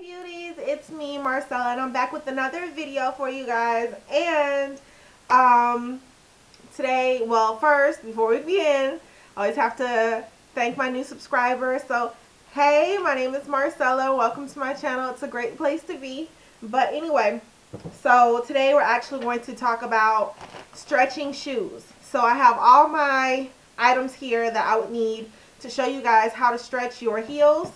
beauties, it's me Marcella, and I'm back with another video for you guys. And today, well, first before we begin, I always have to thank my new subscribers. So hey, my name is Marcella, welcome to my channel. It's a great place to be. But anyway, so today we're actually going to talk about stretching shoes. So I have all my items here that I would need to show you guys how to stretch your heels.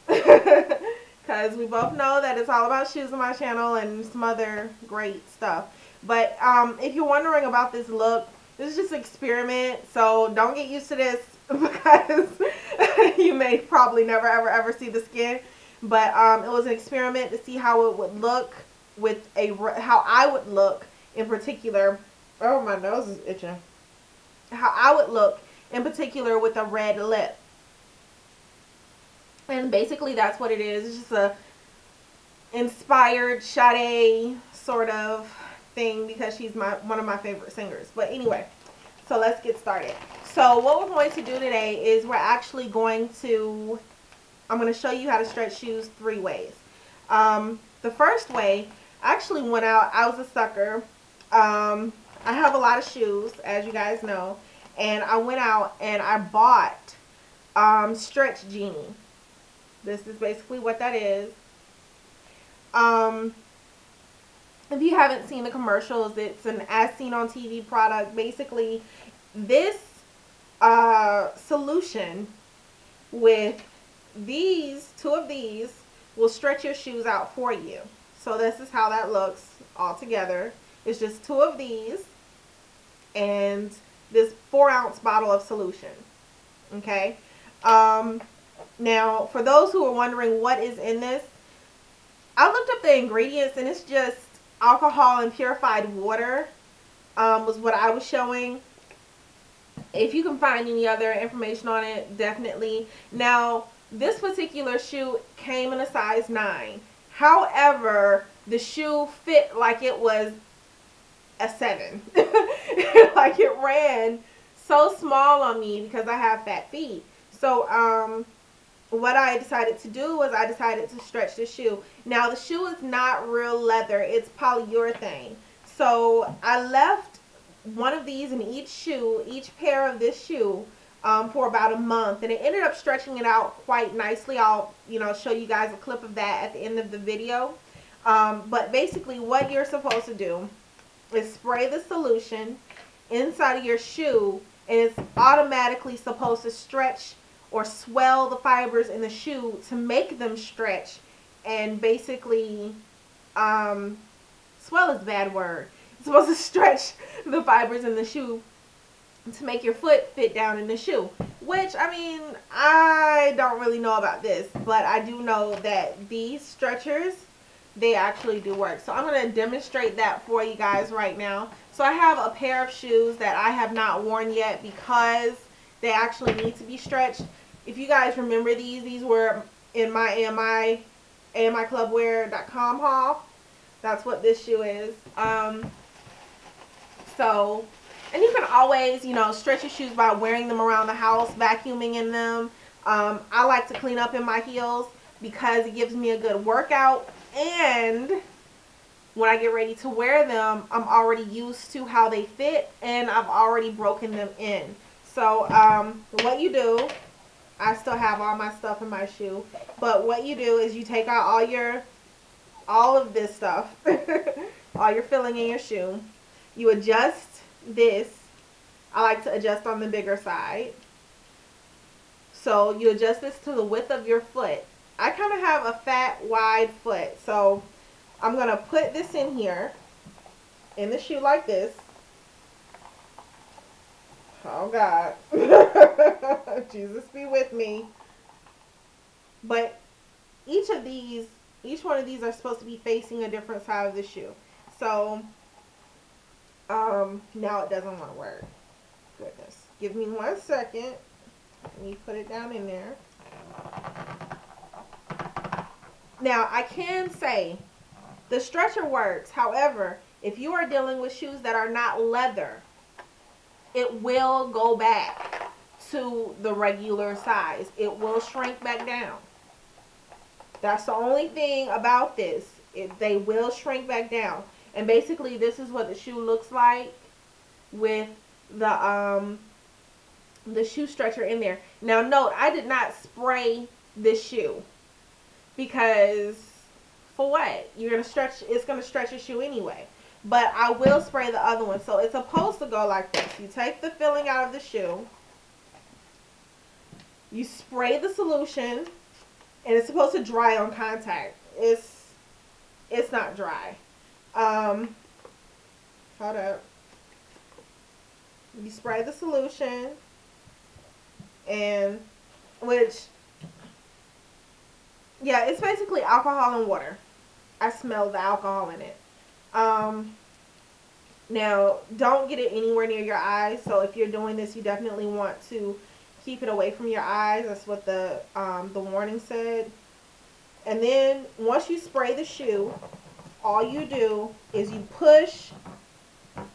Because we both know that it's all about shoes on my channel and some other great stuff. But if you're wondering about this look, this is just an experiment, so don't get used to this because you may probably never ever see the skin. But it was an experiment to see how it would look with how I would look in particular. Oh, my nose is itching. How I would look in particular with a red lip. And basically that's what it is. It's just a inspired Sade sort of thing because she's one of my favorite singers. But anyway, so let's get started. So what we're going to do today is we're actually going to, I'm going to show you how to stretch shoes 3 ways. The first way, I actually went out, I was a sucker. I have a lot of shoes, as you guys know, and I went out and I bought Stretch Genie. This is basically what that is. If you haven't seen the commercials, it's an as seen on TV product. Basically, this solution with two of these will stretch your shoes out for you. So this is how that looks all together. It's just 2 of these and this 4-ounce bottle of solution. Okay. Now, for those who are wondering what is in this, I looked up the ingredients and it's just alcohol and purified water was what I was showing. If you can find any other information on it, definitely. Now, this particular shoe came in a size 9. However, the shoe fit like it was a 7. Like it ran so small on me because I have fat feet. So, what I decided to do was I decided to stretch the shoe. Now the shoe is not real leather, it's polyurethane. So I left one of these in each shoe, each pair of this shoe, for about a month, and it ended up stretching it out quite nicely. I'll show you guys a clip of that at the end of the video. But basically what you're supposed to do is spray the solution inside of your shoe, and it's automatically supposed to stretch or swell the fibers in the shoe to make them stretch. And basically, swell is a bad word. It's supposed to stretch the fibers in the shoe to make your foot fit down in the shoe. Which, I mean, I don't really know about this, but I do know that these stretchers, they actually do work. So I'm going to demonstrate that for you guys right now. So I have a pair of shoes that I have not worn yet because they actually need to be stretched. If you guys remember these were in my AMIClubwear.com haul. That's what this shoe is. So, and you can always, stretch your shoes by wearing them around the house, vacuuming in them. I like to clean up in my heels because it gives me a good workout. And when I get ready to wear them, I'm already used to how they fit and I've already broken them in. So, what you do, I still have all my stuff in my shoe, but what you do is you take out all of this stuff, all your filling in your shoe. You adjust this. I like to adjust on the bigger side. So you adjust this to the width of your foot. I kind of have a fat, wide foot, so I'm going to put this in here, in the shoe like this. Oh God. Jesus be with me. But each one of these are supposed to be facing a different side of the shoe. So now it doesn't want to work. Goodness. Give me 1 second. Let me put it down in there. Now I can say the stretcher works. However, if you are dealing with shoes that are not leather, it will go back to the regular size. It will shrink back down. That's the only thing about this. They will shrink back down. And basically this is what the shoe looks like with the shoe stretcher in there. Now note, I did not spray this shoe because for what? You're gonna stretch, it's gonna stretch your shoe anyway. But I will spray the other one. So it's supposed to go like this. You take the filling out of the shoe, you spray the solution, and it's supposed to dry on contact. It's not dry. Hold up. You spray the solution, and which, yeah, it's basically alcohol and water. I smell the alcohol in it. Now, don't get it anywhere near your eyes. So if you're doing this, you definitely want to keep it away from your eyes. That's what the warning said. And then once you spray the shoe, all you do is you push.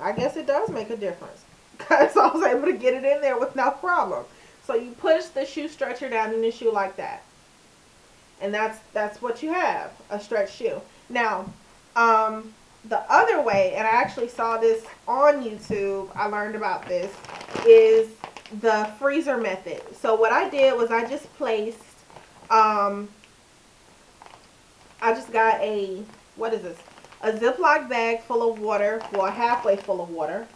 I guess it does make a difference because I was able to get it in there with no problem. So you push the shoe stretcher down in the shoe like that. And that's what you have, a stretch shoe. Now, the other way, and I actually saw this on YouTube, I learned about this, is the freezer method. So what I did was I just placed, I just got a, what is this? A Ziploc bag full of water, well, halfway full of water,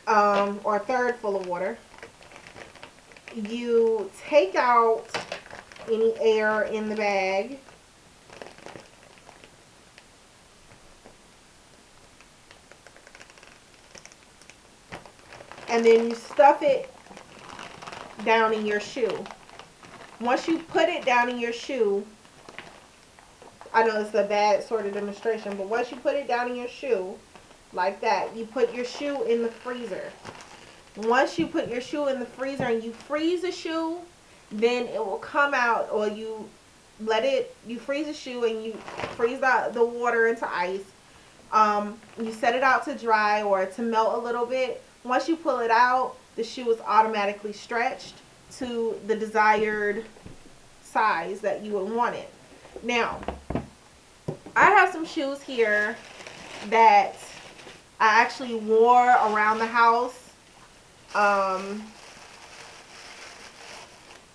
or a third full of water. You take out any air in the bag. And then you stuff it down in your shoe. Once you put it down in your shoe, I know it's a bad sort of demonstration, but once you put it down in your shoe, like that, you put your shoe in the freezer. Once you put your shoe in the freezer and you freeze the shoe, then it will come out, or you freeze the shoe and you freeze the water into ice. You set it out to dry or to melt a little bit. Once you pull it out, the shoe is automatically stretched to the desired size that you would want it. Now, I have some shoes here that I actually wore around the house. I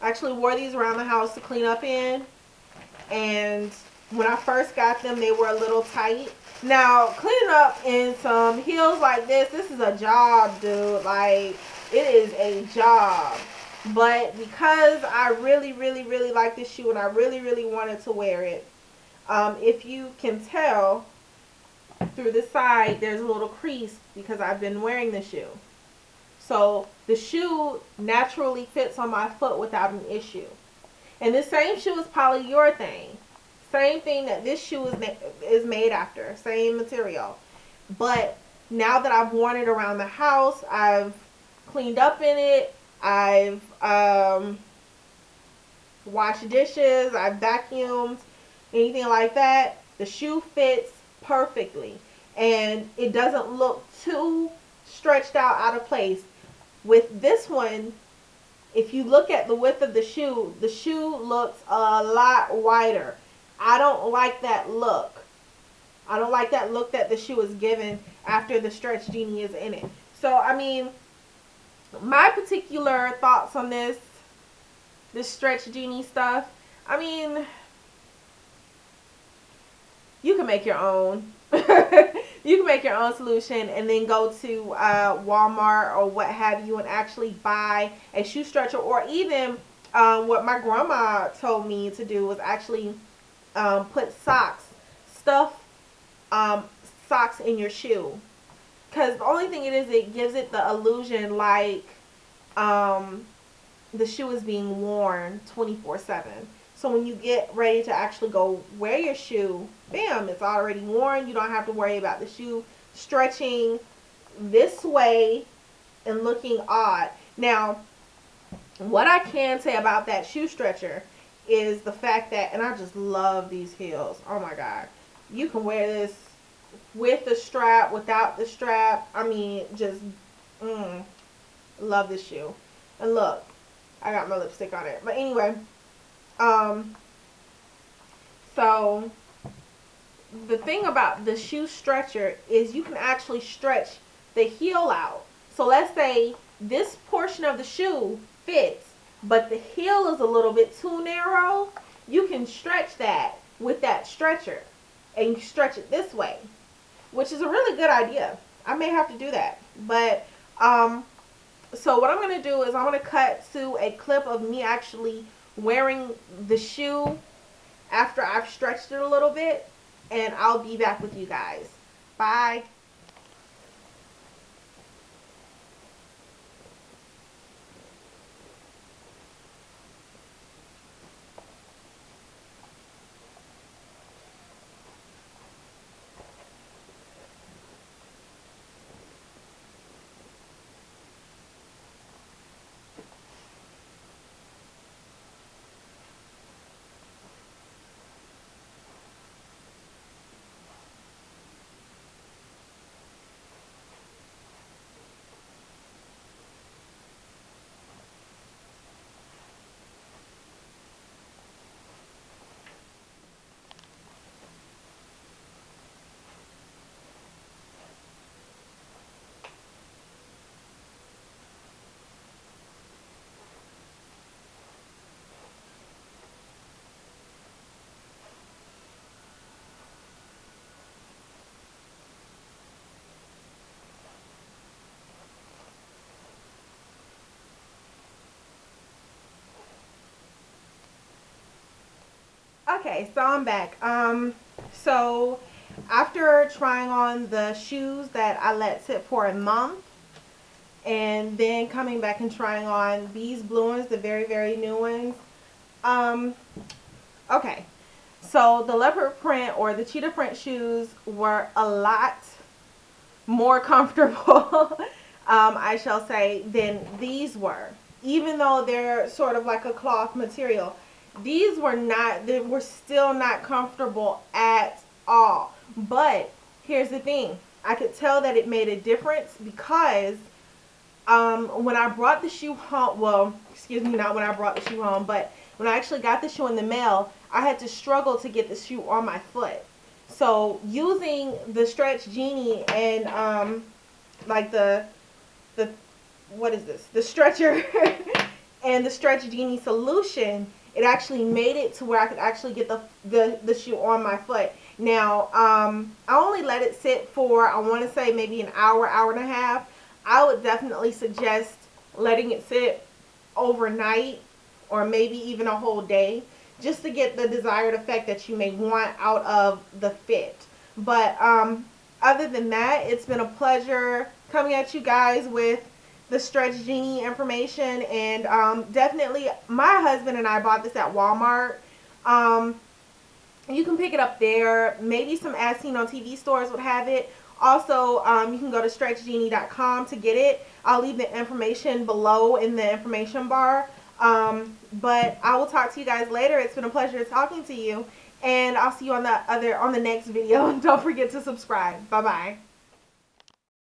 actually wore these around the house to clean up in. And when I first got them, they were a little tight. Now, cleaning up in some heels like this is a job, dude. Like, it is a job. But because I really, really, really like this shoe and I really, really wanted to wear it, if you can tell through the side, there's a little crease because I've been wearing the shoe. So the shoe naturally fits on my foot without an issue. And this same shoe is polyurethane. Same thing that this shoe is made after. Same material. But now that I've worn it around the house, I've cleaned up in it. I've washed dishes. I've vacuumed. Anything like that. The shoe fits perfectly. And it doesn't look too stretched out of place. With this one, if you look at the width of the shoe looks a lot wider. I don't like that look. I don't like that look that the shoe is given after the Stretch Genie is in it. So, I mean, my particular thoughts on this Stretch Genie stuff, I mean, you can make your own. You can make your own solution and then go to Walmart or what have you and actually buy a shoe stretcher, or even what my grandma told me to do was actually put socks in your shoe, because the only thing it gives it the illusion like the shoe is being worn 24/7. So when you get ready to actually go wear your shoe, bam, it's already worn. You don't have to worry about the shoe stretching this way and looking odd. Now, what I can say about that shoe stretcher is the fact that, and I just love these heels. Oh my God. You can wear this with the strap, without the strap. I mean, just, love this shoe. And look, I got my lipstick on it. But anyway, So the thing about the shoe stretcher is you can actually stretch the heel out. So let's say this portion of the shoe fits, but the heel is a little bit too narrow. You can stretch that with that stretcher, and you stretch it this way, which is a really good idea. I may have to do that. But so what I'm going to do is I'm going to cut to a clip of me actually wearing the shoe after I've stretched it a little bit, and I'll be back with you guys. Bye. Okay, so I'm back. So after trying on the shoes that I let sit for a month, and then coming back and trying on these blue ones, the very, very new ones. Um, okay, so the leopard print or the cheetah print shoes were a lot more comfortable, I shall say, than these were. Even though they're sort of like a cloth material, these were not, they were still not comfortable at all. But here's the thing, I could tell that it made a difference because when I brought the shoe home, well, excuse me, not when I brought the shoe home, but when I actually got the shoe in the mail, I had to struggle to get the shoe on my foot. So using the Stretch Genie and like the what is this? The stretcher and the Stretch Genie solution, it actually made it to where I could actually get the shoe on my foot. Now, I only let it sit for, I want to say maybe an hour, hour and a half. I would definitely suggest letting it sit overnight or maybe even a whole day, just to get the desired effect that you may want out of the fit. But other than that, it's been a pleasure coming at you guys with the Stretch Genie information. And definitely, my husband and I bought this at Walmart. You can pick it up there. Maybe some As Seen on TV stores would have it. Also, you can go to StretchGenie.com to get it. I'll leave the information below in the information bar. But I will talk to you guys later. It's been a pleasure talking to you, and I'll see you on the next video. And don't forget to subscribe. Bye bye.